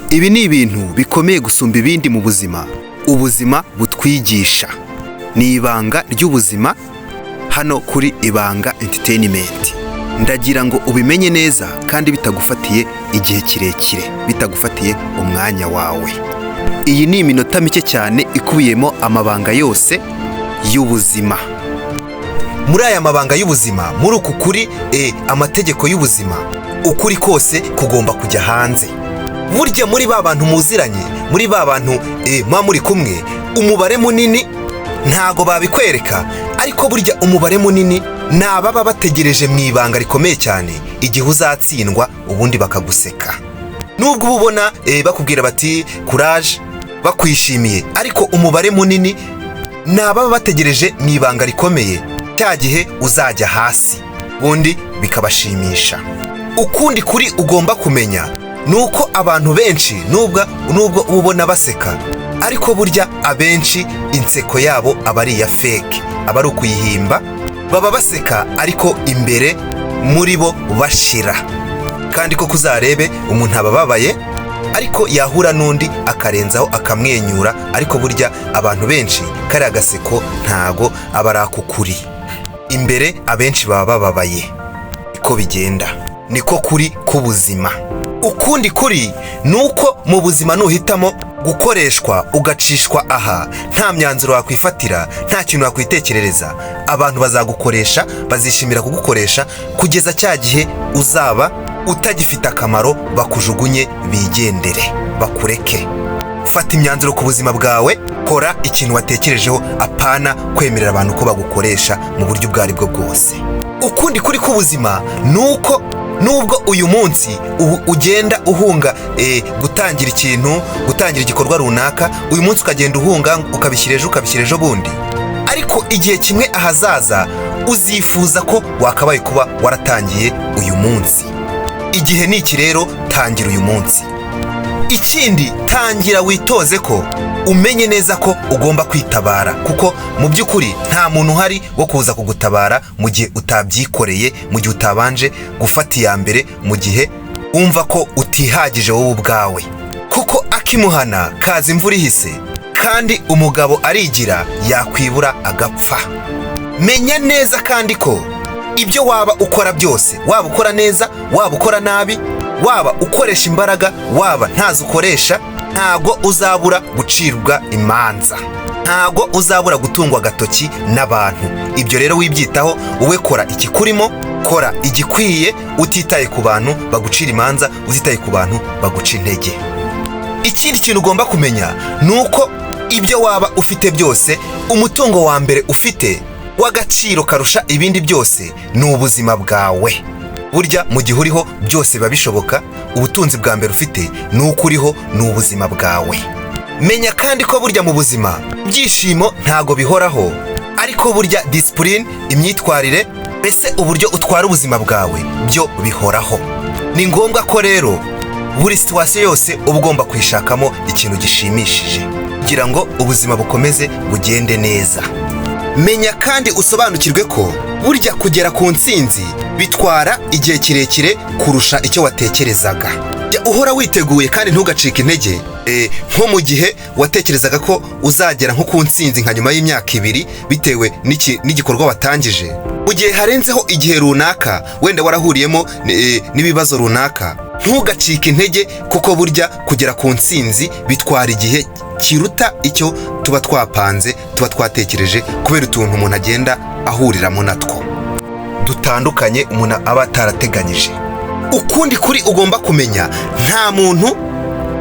Ibi ni ibintu bikomeye gusumba ibindi mu buzima. Ubuzima butwigisha. Ni ibanga ry'ubuzima hano kuri Ibanga Entertainment. Ndagira ngo ubimenye neza kandi bitagufatiye igihe kirekire, bitagufatiye umwanya wawe. Iyi ni iminota mike cyane ikubiyemo amabanga yose y'ubuzima. Muri aya mabanga y'ubuzima, muri uku kuri amategeko y'ubuzima, ukuri kose kugomba kujya hanze. Burya muri ba bantu muziranye, muri ba bantu muba muri kumwe, umubare munini ntago babikwereka, ariko burya umubare munini ni ababa bategereje mu ibanga rikomeye cyane igihe uzatsindwa, ubundi bakaguseka. Nubwo uba ubona bakubwira bati courage, bakwishimiye, ariko umubare munini ni ababa bategereje mu ibanga rikomeye cya gihe uzajya hasi, ubundi bikabashimisha. Ukundi kuri ugomba kumenya nuko abantu benshi nubwo ubona baseka, ariko burya abenshi inseko yabo aba ari iya fake, aba ari ukuyihimba. Baba baseka ariko imbere muri bo bashira. Kandi ko kuzarebe umuntu abababaye, ariko yahura n'undi akarenzaho akamwenyura, ariko burya abantu benshi kari agaseko ntago aba ari akukuri. Imbere abenshi baba bababaye. Niko bigenda, niko kuri k'ubuzima. Ukundi kuri nuko mu buzima nuhitamo gukoreshwa ugacishwa aha, nta myanzuro wakwifatira, nta kintu wakwitekerereza, abantu bazagukoresha, bazishimira kugukoresha kugeza cya gihe uzaba utagifite akamaro, bakujugunye bigendere, bakureke. Fata imyanzuro ku buzima bwawe, kora ikintu watekerejeho, apana kwemerera abantu ko bagukoresha mu buryo ubwo aribwo bwose. Ukundi kuri k'ubuzima nuko nubwo uyu munsi ugenda uhunga gutangira ikintu, gutangira igikorwa runaka, uyu munsi ukagenda uhunga ukabishyireje ejo bundi, ariko igihe kimwe ahazaza uzifuza ko wakabaye kuba waratangiye uyu munsi. Igihe ni iki rero, tangira uyu munsi. Ikindi, tangira witoze ko umenye neza ko ugomba kwitabara, kuko mu by'ukuri nta muntu uhari wo kuza kugutabara mu gihe utabyikoreye, mu gihe utabanje gufata iya mbere, mu gihe wumva ko utihagije wowe ubwawe. Kuko akimuhana kaza imvura ihise, kandi umugabo arigira yakwibura agapfa. Menya neza kandi ko ibyo waba ukora byose, waba ukora neza, waba ukora nabi, waba ukoresha imbaraga, waba ntazo ukoresha, ntago uzabura gucirwa imanza, ntago uzabura gutungwa agatoki n'abantu. Ibyo rero wibyitaho, wowe kora ikikurimo, kora igikwiye, utitaye ku bantu bagucira imanza, utitaye ku bantu baguca intege. Ikindi kintu ugomba kumenya nuko ibyo waba ufite byose, umutungo wa mbere ufite w'agaciro karusha ibindi byose ni ubuzima bwawe. Burya mu gihe uriho byose biba bishoboka. Ubutunzi bwa mbere ufite nuko uriho, ni ubuzima bwawe. Menya kandi ko burya mu buzima ibyishimo ntago bihoraho, ariko burya discipline, imyitwarire, mbese uburyo utwara ubuzima bwawe byo bihoraho. Ni ngombwa ko rero buri situation yose uba ugomba kwishakamo ikintu gishimishije kugira ngo ubuzima bukomeze bugende neza. Menya kandi usobanukirwe ko burya kugera ku ntsinzi bitwara igihe kirekire kurusha icyo watekerezaga. Jya uhora witeguye kandi ntugacike intege. Nko mu gihe watekerezaga ko uzagera nko ku ntsinzi nka nyuma y'imyaka 2 bitewe n'igikorwa watangije, mu gihe harenzeho igihe runaka wenda warahuriyemo n'ibibazo runaka, ntugacike intege, kuko burya kugera ku ntsinzi bitwara igihe kiruta icyo tuba twapanze, tuba twatekereje, kubera utuntu umuntu agenda ahuriramo natwo dutandukanye umuntu aba atarateganyije. Ukundi kuri ugomba kumenya, nta muntu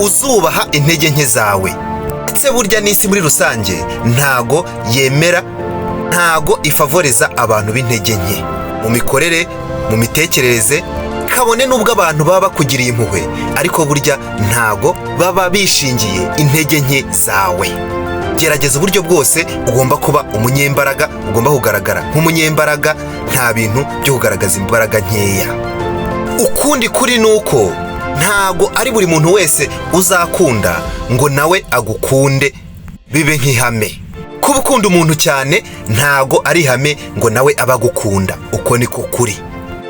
uzubaha intege nke zawe, ndetse burya n'isi muri rusange ntago yemera, ntago ifavoreza abantu b'intege nke mu mikorere, mu mitekerereze. Kabone nubwo abantu baba bakugiriye impuhwe, ariko burya ntago baba bishingiye intege nke zawe. Gerageza uburyo bwose, ugomba kuba umunyembaraga, ugomba kugaragara nk'umunyembaraga, nta bintu byo kugaragaza imbaraga nkeya. Ukundi kuri nuko ntago ari buri muntu wese uzakunda ngo nawe agukunde bibe nk'ihame. Kuba ukunda umuntu cyane ntago ari ihame ngo nawe abagukunda. Uko niko kuri.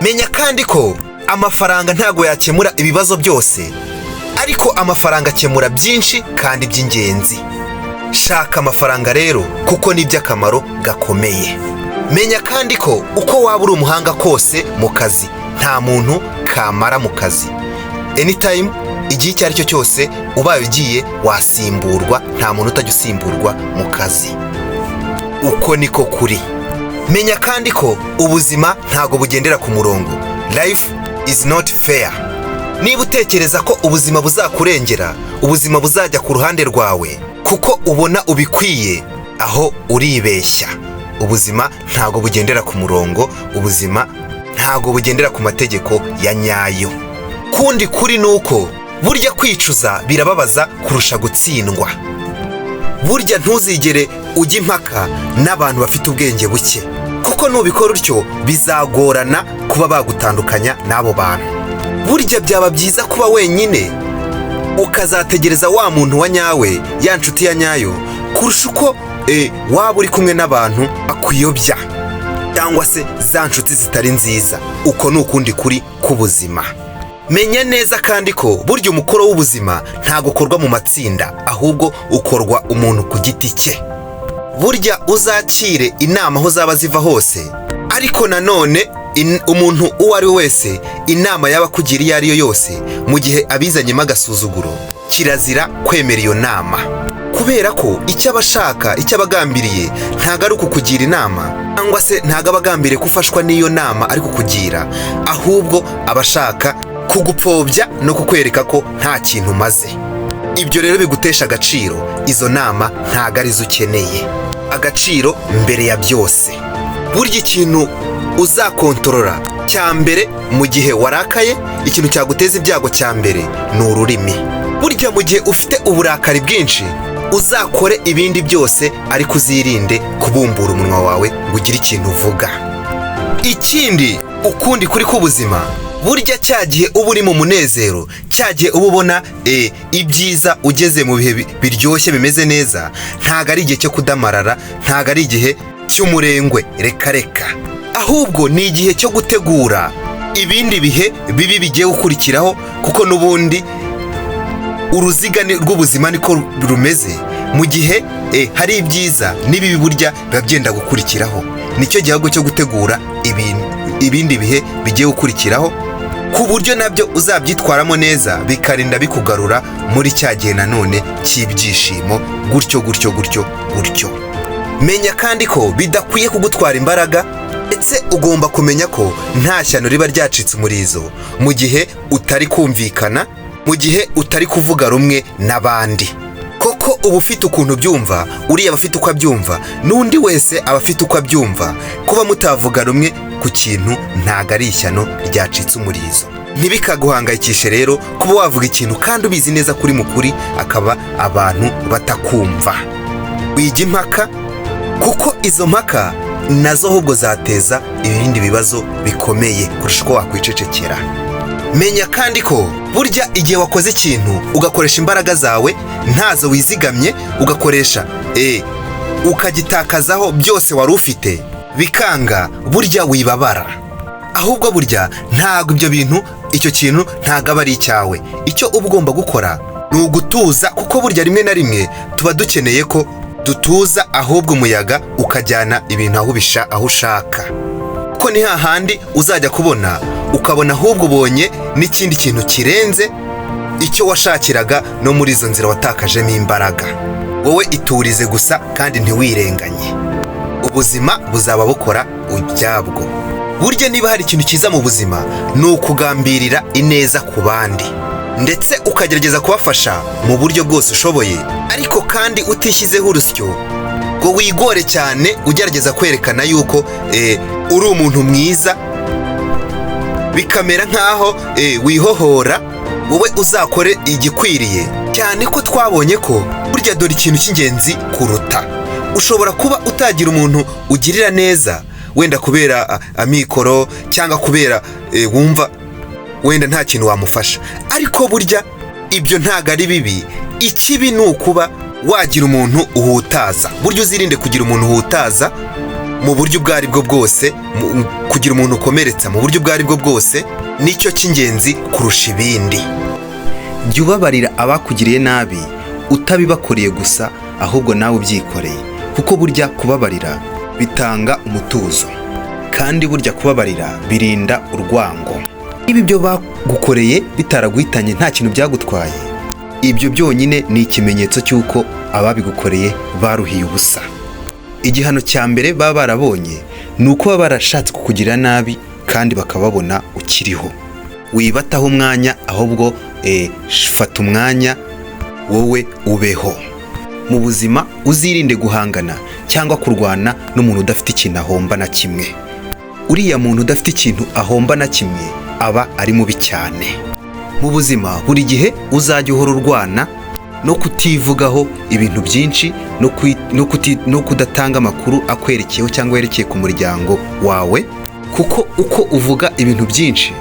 Menya kandi ko amafaranga ntago yakemura ibibazo byose, ariko amafaranga akemura byinshi kandi by'ingenzi. Shaka amafaranga rero kuko ni iby'akamaro gakomeye. Menya kandi ko uko waba uri umuhanga kose mu kazi, nta muntu kamara mu kazi. Anytime, igihe icyo ari cyo cyose ubaye ugiye wasimburwa, nta muntu utajya usimburwa mu kazi. Uko niko kuri. Menya kandi ko ubuzima ntago bugendera ku murongo. Life is not fair. Niba utekereza ko ubuzima buzakurengera, ubuzima buzajya ku ruhande rwawe kuko ubona ubikwiye, aho uribeshya. Ubuzima ntago bugendera ku murongo, ubuzima ntago bugendera ku mategeko ya nyayo. Kundi kuri nuko burya kwicuza birababaza kurusha gutsindwa. Burya ntuzigere ujya impaka n'abantu bafite ubwenge buke, kuko nubikora utyo bizagorana kuba bagutandukanya n'abo bantu. Burya byaba byiza kuba wenyine ukazategereza wa muntu wa nyawe, ya nshuti ya nyayo, kurusha uko waba uri kumwe n'abantu bakuyobya cyangwa se za nshuti zitari nziza. Uko ni ukundi kuri k'ubuzima. Menya neza kandi ko burya umukoro w'ubuzima ntago ukorwa mu matsinda, ahubwo ukorwa umuntu ku giti cye. Burya uzacire inama aho zaba ziva hose, ariko nanone umuntu uwo ari we wese inama yaba kugira iyo ari yo yose, mu gihe abizanyemo agasuzuguro, kirazira kwemera iyo nama, kubera ko icyo abashaka, icyo abagambiriye ntago ari ukukugira inama, cyangwa se ntago abagambiriye kufashwa n'iyo nama ari kukugira, ahubwo abashaka kugupfobya no kukwereka ko nta kintu umaze. Ibyo rero bigutesha agaciro. Izo nama ntago arizo ukeneye. Agaciro mbere ya byose. Burya ikintu uzakontorora cya mbere mu gihe warakaye, ikintu cyaguteza ibyago cya mbere ni ururimi. Burya mu gihe ufite uburakari bwinshi, uzakore ibindi byose ariko uzirinde kubumbura umunwa wawe ngo ugire ikintu uvuga. Ikindi, ukundi kuri k'ubuzima, burya cyagihe uba uri mu munezero, cyagihe uba ubona ibyiza, ugeze mu bihe biryoshye bimeze neza, ntago ari igihe cyo kudamarara, ntago ari igihe cy'umurengwe, reka, ahubwo ni igihe cyo gutegura ibindi bihe bibi bigiye gukurikiraho, kuko n'ubundi uruziga rw'ubuzima niko rumeze. Mu gihe hari ibyiza n'ibibi burya biba byenda gukurikiraho, nicyo gihe cyo gutegura ibindi bihe bigiye gukurikiraho, ku buryo nabyo uzabyitwaramo neza, bikarinda bikugarura muri cya gihe nanone cy'ibyishimo, gutyo. Menya kandi ko bidakwiye kugutwara imbaraga, ndetse ugomba kumenya ko nta shyano riba ryacitse umurizo mu gihe utari kumvikana, mu gihe utari kuvuga rumwe n'abandi. Koko uba ufite ukuntu byumva, uriya aba afite uko abyumva, n'undi wese aba afite uko abyumva. Kuba mutavuga rumwe ku kintu ntago ari ishyano ryacitse umurizo. Ntibikaguhangayikishe rero kuba wavuga ikintu kandi ubizi neza kuri mukuri, akaba abantu batakumva. Wijya impaka, kuko izo mpaka nazo ahubwo zateza ibindi bibazo bikomeye kurusha uko wakwicecekera. Menya kandi ko burya igihe wakoze ikintu ugakoresha imbaraga zawe ntazo wizigamye, ugakoresha ukagitakazaho byose wari ufite, bikanga, burya wibabara. Ahubwo burya ntago ibyo bintu, icyo kintu ntago aba ari icyawe. Icyo uba ugomba gukora ni ugutuza, kuko burya rimwe na rimwe tuba dukeneye ko dutuza, ahubwo umuyaga ukajyana ibintu aho ushaka. Kuko ni hahandi uzajya kubona ukabona ahubwo ubonye n'ikindi kintu kirenze icyo washakiraga, no muri izo nzira watakajemo imbaraga. Wowe iturize gusa kandi ntiwirenganye. Ubuzima buzaba bukora ibyabwo. Burya niba hari ikintu cyiza mu buzima, ni ukugambirira ineza ku bandi, ndetse ukagerageza kubafasha mu buryo bwose ushoboye, ariko kandi utishyizeho urusyo ngo wigore cyane ugerageza kwerekana yuko uri umuntu mwiza, bikamera nkaho wihohora. Wowe uzakore igikwiriye cyane, ko twabonye ko burya dore ikintu cy'ingenzi kuruta. Ushobora kuba utagira umuntu ugirira neza, wenda kubera amikoro, cyangwa kubera wumva wenda nta kintu wamufasha, ariko burya ibyo ntago ari bibi. Ikibi ni ukuba wagira umuntu uhutaza. Burya uzirinde kugira umuntu uhutaza mu buryo ubwo ari bwo bwose, kugira umuntu ukomeretsa mu buryo ubwo ari bwo bwose, nicyo cy'ingenzi kurusha ibindi. jya ubabarira abakugiriye nabi utabibakoreye gusa ahubwo nawe ubyikoreye, kuko burya kubabarira bitanga umutuzo, kandi burya kubabarira birinda urwango. Niba ibyo bagukoreye bitaraguhitanye nta kintu byagutwaye, ibyo byonyine ni ikimenyetso cy'uko ababigukoreye baruhiye ubusa. Igihano cya mbere baba barabonye ni uko baba barashatse kukugirira nabi kandi bakababona ukiriho. Wibataho umwanya, ahubwo fata umwanya wowe ubeho. Mu buzima uzirinde guhangana cyangwa kurwana n'umuntu udafite ikintu ahomba na kimwe. Uriya muntu udafite ikintu ahomba na kimwe aba ari mubi cyane. Mu buzima buri gihe uzajya uhora urwana no kutivugaho ibintu byinshi, no kudatanga amakuru akwerekeyeho cyangwa yerekeye ku muryango wawe, kuko uko uvuga ibintu byinshi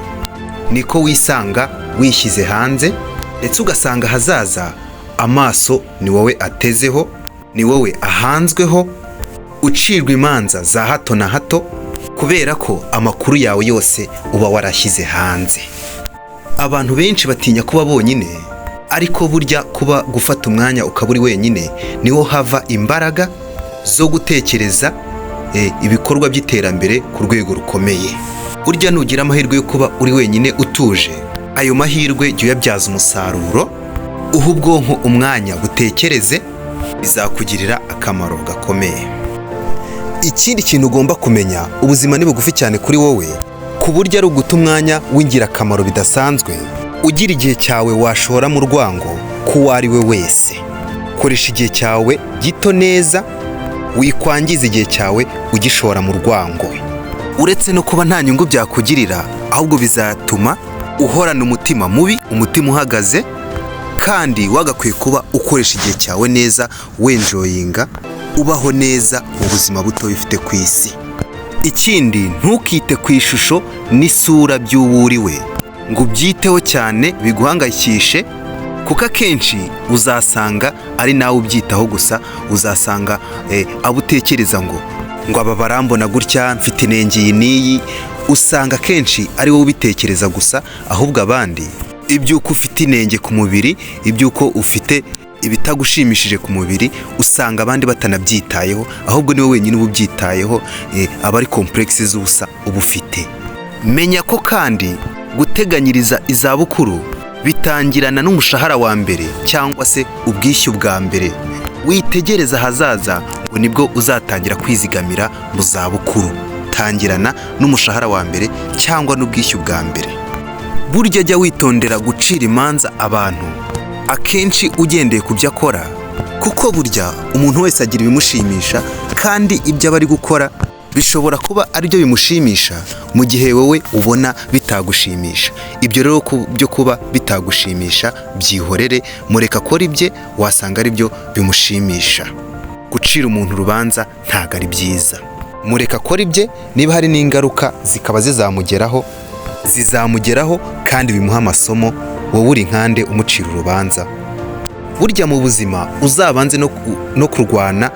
niko wisanga wishyize hanze, ndetse ugasanga hazaza amaso ni wowe atezeho, ni wowe ahanzweho, ucirwa imanza za hato na hato kubera ko amakuru yawe yose uba warashyize hanze. Abantu benshi batinya kuba bonyine, ariko burya kuba gufata umwanya ukaba uri wenyine niho hava imbaraga zo gutekereza ibikorwa by'iterambere ku rwego rukomeye. Burya nugira amahirwe yo kuba uri wenyine utuje, ayo mahirwe jya uyabyaza umusaruro, uha ubwonko umwanya butekereze, bizakugirira akamaro gakomeye. Ikindi kintu ugomba kumenya, ubuzima ni bugufi cyane kuri wowe, ku buryo ari uguta umwanya w'ingirakamaro bidasanzwe. Ugira igihe cyawe washora mu rwango k'uwo ari we wese. Koresha igihe cyawe gito neza, wikwangiza igihe cyawe ugishora mu rwango. Uretse no kuba nta nyungu byakugirira, ahubwo bizatuma uhorana umutima mubi, umutima uhagaze, kandi wagakwiye kuba ukoresha igihe cyawe neza, wenjoyinga, ubaho neza mu buzima buto bifite ku isi. Ikindi, ntukite ku ishusho n'isura by'uwo uri we ngo ubyiteho cyane biguhangayikishe, kuko akenshi uzasanga ari nawe ubyitaho gusa. Uzasanga abo utekereza ngo aba barambona gutya, mfite inenge iyi n'iyi, usanga akenshi ari wowe ubitekereza gusa, ahubwo abandi iby'uko ufite inenge ku mubiri, iby'uko ufite ibitagushimishije ku mubiri, usanga abandi batanabyitayeho, ahubwo niwe wenyine uba ubyitayeho. Aba ari komplekisi z'ubusa uba ufite. Menya ko kandi guteganyiriza izabukuru bitangirana n'umushahara wa mbere cyangwa se ubwishyu bwa mbere. Witegereza ahazaza ngo nibwo uzatangira kwizigamira mu zabukuru. Tangirana n'umushahara wa mbere cyangwa n'ubwishyu bwa mbere. Burya jya witondera gucira imanza abantu akenshi ugendeye ku byo akora, kuko burya umuntu wese agira ibimushimisha, kandi ibyo aba ari gukora bishobora kuba ari byo bimushimisha mu gihe wowe ubona bitagushimisha. Ibyo rero byo kuba bitagushimisha byihorere, mureka akora ibye, wasanga ari byo bimushimisha. Gucira umuntu urubanza ntago ari byiza. Mureka akora ibye, niba hari n'ingaruka zikaba zizamugeraho kandi bimuha amasomo, wowe uri nkande umucira urubanza. Burya mu buzima uzabanze no kurwana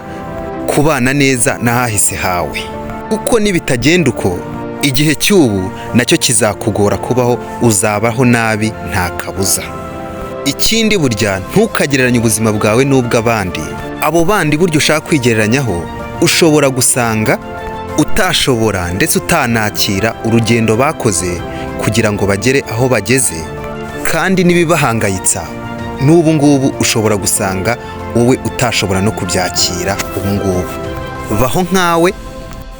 kubana neza n'ahahise hawe, kuko nibitagenda uko, igihe cy'ubu nacyo kizakugora kubaho, uzabaho nabi nta kabuza. Ikindi, burya ntukagereranye ubuzima bwawe n'ubw'abandi. Abo bandi burya ushaka kwigereranyaho, ushobora gusanga utashobora ndetse utanakira urugendo bakoze kugira ngo bagere aho bageze, kandi n'ibibahangayitsa n'ubu ngubu ushobora gusanga wowe utashobora no kubyakira ubu ngubu. Baho nkawe,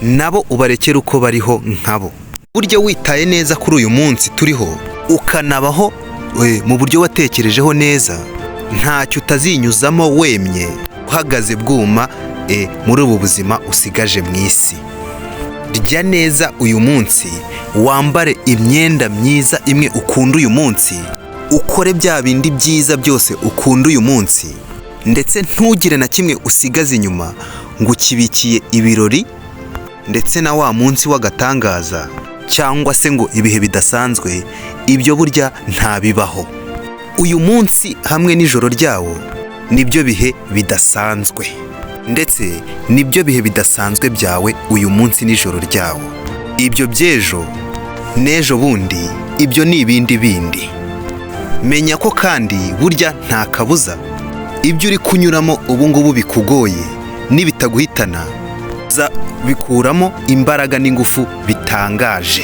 nabo ubarekere uko bariho nkabo. Burya witaye neza kuri uyu munsi turiho, ukanabaho mu buryo watekerejeho neza, ntacyo utazinyuzamo wemye, uhagaze bwuma muri ubu buzima usigaje mu isi. Rya neza uyu munsi, wambare imyenda myiza imwe ukunda uyu munsi, ukore bya bindi byiza byose ukunda uyu munsi, ndetse ntugire na kimwe usigaze inyuma ngo ukibikiye ibirori ndetse na wa munsi w'agatangaza, cyangwa se ngo ibihe bidasanzwe. Ibyo burya ntabibaho. Uyu munsi hamwe n'ijoro ryawo nibyo bihe bidasanzwe, ndetse nibyo bihe bidasanzwe byawe uyu munsi n'ijoro ryawo. Ibyo by'ejo n'ejo bundi, ibyo ni ibindi bindi. menya ko kandi burya nta kabuza ibyo uri kunyuramo ubu ngubu bikugoye nibitaguhitana bikuramo imbaraga n'ingufu bitangaje.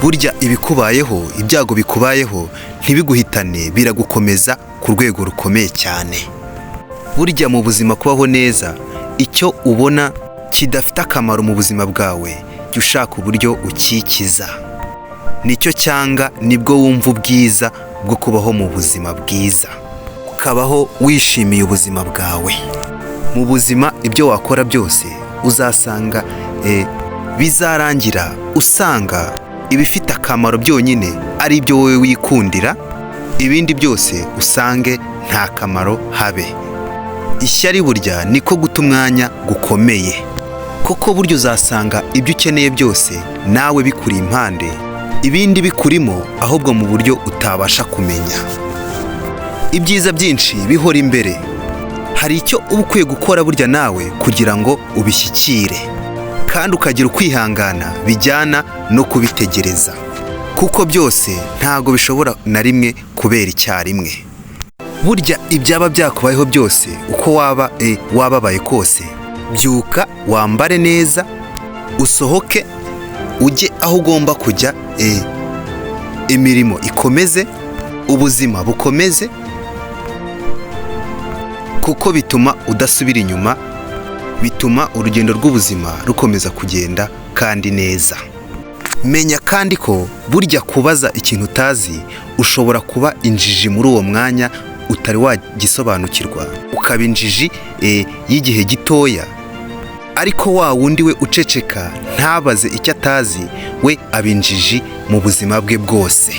Burya ibikubayeho, ibyago bikubayeho ntibiguhitane, biragukomeza ku rwego rukomeye cyane. Burya mu buzima kubaho neza, icyo ubona kidafite akamaro mu buzima bwawe jya ushaka uburyo ukikiza. Nicyo cyanga nibwo wumva ubwiza bwo kubaho mu buzima bwiza, ukabaho wishimiye ubuzima bwawe. Mu buzima ibyo wakora byose uzasanga bizarangira usanga ibifite akamaro byonyine ari ibyo wowe wikundira, ibindi byose usange nta kamaro habe. Ishyari burya niko guta umwanya gukomeye, kuko buryo uzasanga ibyo ukeneye byose nawe bikuri impande, ibindi bikurimo ahubwo mu buryo utabasha kumenya. Ibyiza byinshi bihora imbere, hari icyo uba ukwiye gukora burya nawe kugira ngo ubishyikire, kandi ukagira ukwihangana bijyana no kubitegereza, kuko byose ntago bishobora na rimwe kubera icyarimwe. Burya ibyaba byakubayeho byose uko wababaye kose, byuka wambare neza, usohoke ujye aho ugomba kujya, imirimo ikomeze, ubuzima bukomeze, kuko bituma udasubira inyuma, bituma urugendo rw'ubuzima rukomeza kugenda kandi neza. Menya kandi ko burya kubaza ikintu utazi ushobora kuba injiji muri uwo mwanya utari wagisobanukirwa, ukaba injiji y'igihe gitoya, ariko wa wundi we uceceka ntabaze icyo atazi we aba injiji mu buzima bwe bwose.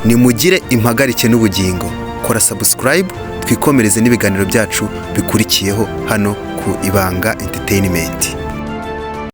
Nimugire impagarike n'ubugingo. Kora subscribe twikomereze n'ibiganiro byacu bikurikiyeho hano ku Ibanga Entertainment.